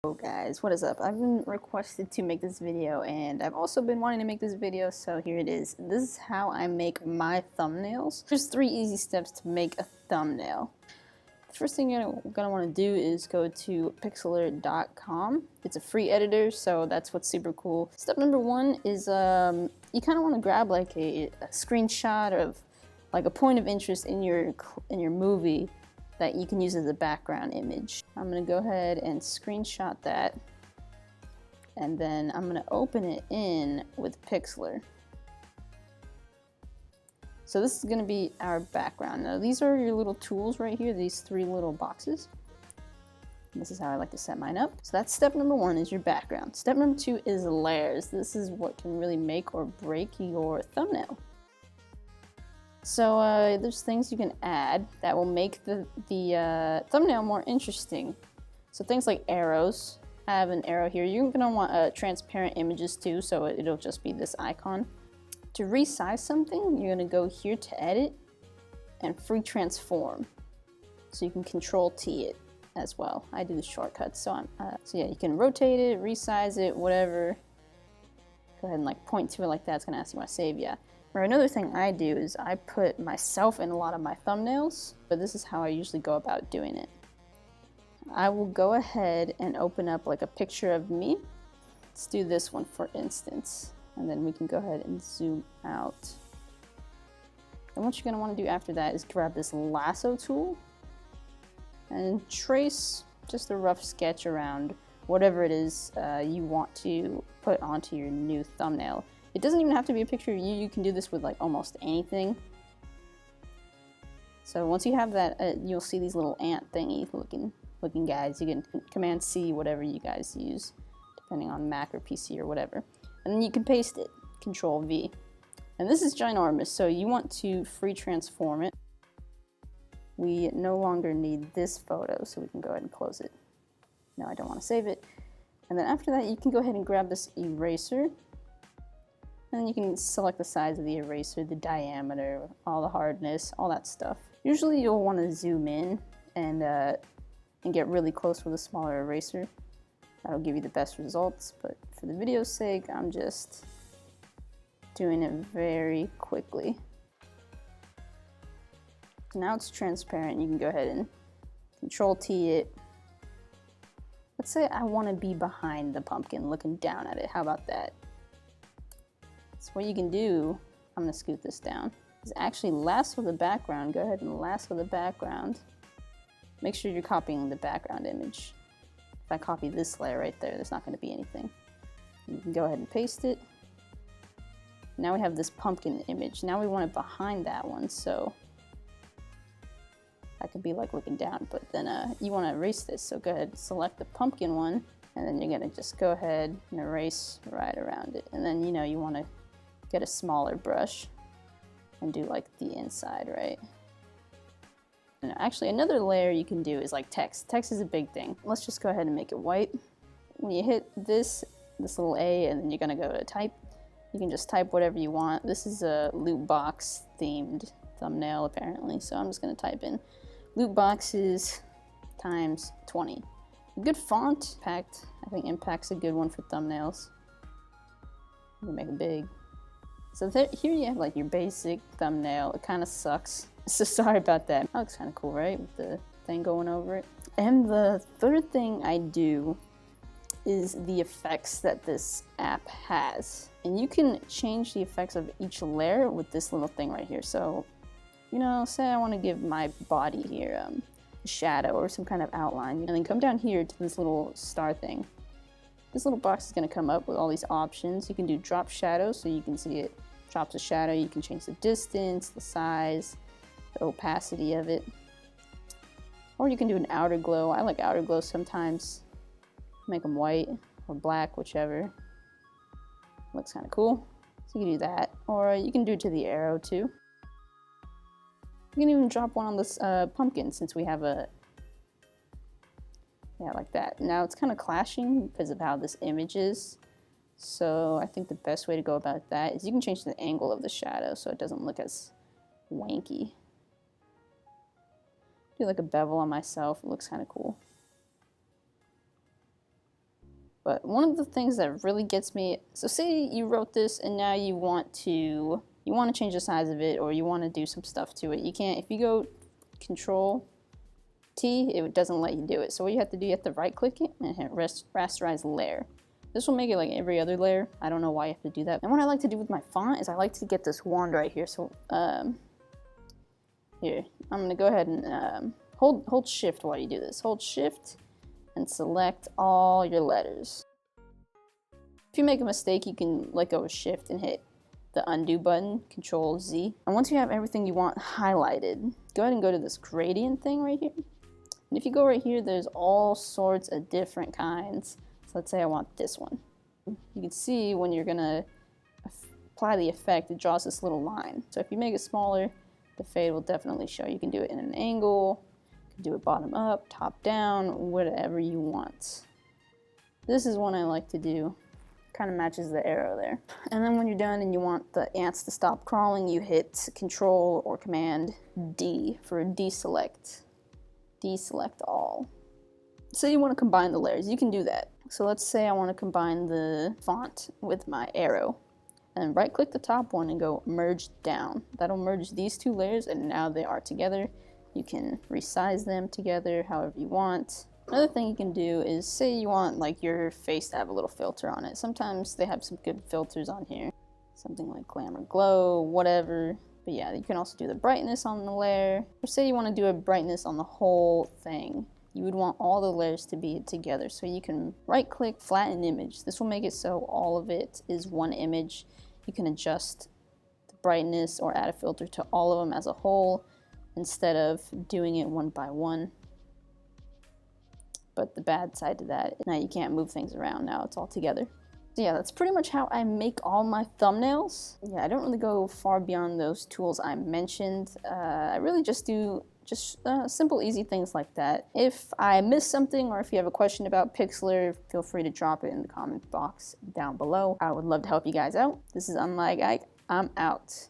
Hello guys, what is up? I've been requested to make this video and I've also been wanting to make this video, so here it is. This is how I make my thumbnails. There's 3 easy steps to make a thumbnail. The first thing you're gonna want to do is go to Pixlr.com. It's a free editor, so that's what's super cool. Step number 1 is you kind of want to grab like a screenshot of like a point of interest in your movie that you can use as a background image. I'm gonna go ahead and screenshot that, and then I'm gonna open it in with Pixlr. So this is gonna be our background. Now these are your little tools right here, these 3 little boxes. This is how I like to set mine up. So that's step number 1, is your background. Step number 2 is layers. This is what can really make or break your thumbnail. So there's things you can add that will make the thumbnail more interesting. So things like arrows. I have an arrow here. You're gonna want transparent images too, so it'll just be this icon. To resize something, you're gonna go here to edit and free transform. So you can control T it as well. I do the shortcuts, so so yeah, you can rotate it, resize it, whatever. Go ahead and like point to it like that. It's gonna ask you want to save, yeah. Or another thing I do is I put myself in a lot of my thumbnails, but this is how I usually go about doing it. I will go ahead and open up like a picture of me. Let's do this one for instance, and then we can go ahead and zoom out. And what you're going to want to do after that is grab this lasso tool and trace just a rough sketch around whatever it is you want to put onto your new thumbnail. It doesn't even have to be a picture of you. You can do this with like almost anything. So once you have that, you'll see these little ant thingy looking guys. You can Command C, whatever you guys use, depending on Mac or PC or whatever. And then you can paste it, Control V. And this is ginormous, so you want to free transform it. We no longer need this photo, so we can go ahead and close it. No, I don't want to save it. And then after that, you can go ahead and grab this eraser. And then you can select the size of the eraser, the diameter, all the hardness, all that stuff. Usually you'll want to zoom in and get really close with a smaller eraser. That'll give you the best results, but for the video's sake, I'm just doing it very quickly. So now it's transparent. You can go ahead and Control T it. Let's say I want to be behind the pumpkin, looking down at it. How about that? So what you can do, I'm going to scoot this down, is actually lasso the background. Go ahead and lasso the background. Make sure you're copying the background image. If I copy this layer right there, there's not going to be anything. You can go ahead and paste it. Now we have this pumpkin image. Now we want it behind that one, so that could be like looking down, but then you want to erase this, so go ahead and select the pumpkin one, and then you're going to just go ahead and erase right around it. And then you want to get a smaller brush and do like the inside, right? And actually another layer you can do is like text. Text is a big thing. Let's just go ahead and make it white. When you hit this little A and then you're gonna go to type, you can just type whatever you want. This is a loot box themed thumbnail apparently, so I'm just gonna type in loot boxes times 20. A good font, Impact. I think Impact's a good one for thumbnails. You can make it big. So here you have like your basic thumbnail. It kind of sucks, so sorry about that. That looks kind of cool, right? With the thing going over it. And the third thing I do is the effects that this app has. And you can change the effects of each layer with this little thing right here. So, say I want to give my body here a shadow or some kind of outline. And then come down here to this little star thing. This little box is going to come up with all these options. You can do drop shadow, so you can see it drops a shadow. You can change the distance, the size, the opacity of it. Or you can do an outer glow. I like outer glow sometimes. Make them white or black, whichever. Looks kind of cool. So you can do that. Or you can do it to the arrow too. You can even drop one on this pumpkin, since we have a... Yeah, like that. Now it's kind of clashing because of how this image is. So I think the best way to go about that is you can change the angle of the shadow so it doesn't look as wanky. Do like a bevel on myself. It looks kind of cool. But one of the things that really gets me, so say you wrote this and now you want to change the size of it, or you want to do some stuff to it. You can't, if you go Control T, it doesn't let you do it. So what you have to do, you have to right click it and hit rasterize layer. This will make it like every other layer. I don't know why you have to do that. And what I like to do with my font is I like to get this wand right here. So here, I'm gonna go ahead and hold shift while you do this. Hold shift and select all your letters. If you make a mistake, you can let go of shift and hit the undo button, Control Z. And once you have everything you want highlighted, go ahead and go to this gradient thing right here. And if you go right here, there's all sorts of different kinds. So let's say I want this one. You can see when you're gonna apply the effect, it draws this little line. So if you make it smaller, the fade will definitely show. You can do it in an angle, you can do it bottom up, top down, whatever you want. This is one I like to do. Kind of matches the arrow there. And then when you're done and you want the ants to stop crawling, you hit Control or Command D for deselect. Deselect all. Say you want to combine the layers, you can do that. So let's say I want to combine the font with my arrow. And right click the top one and go merge down. That'll merge these two layers and now they are together. You can resize them together however you want. Another thing you can do is say you want like your face to have a little filter on it. Sometimes they have some good filters on here. Something like Glamour Glow, whatever. But yeah, you can also do the brightness on the layer. Or say you want to do a brightness on the whole thing. You would want all the layers to be together. So you can right click, flatten image. This will make it so all of it is one image. You can adjust the brightness or add a filter to all of them as a whole instead of doing it one by one. But the bad side to that, now you can't move things around, now it's all together. So yeah, that's pretty much how I make all my thumbnails. Yeah, I don't really go far beyond those tools I mentioned. I really just do simple, easy things like that. If I missed something or if you have a question about Pixlr, feel free to drop it in the comment box down below. I would love to help you guys out. This is Unlike Ike. I'm out.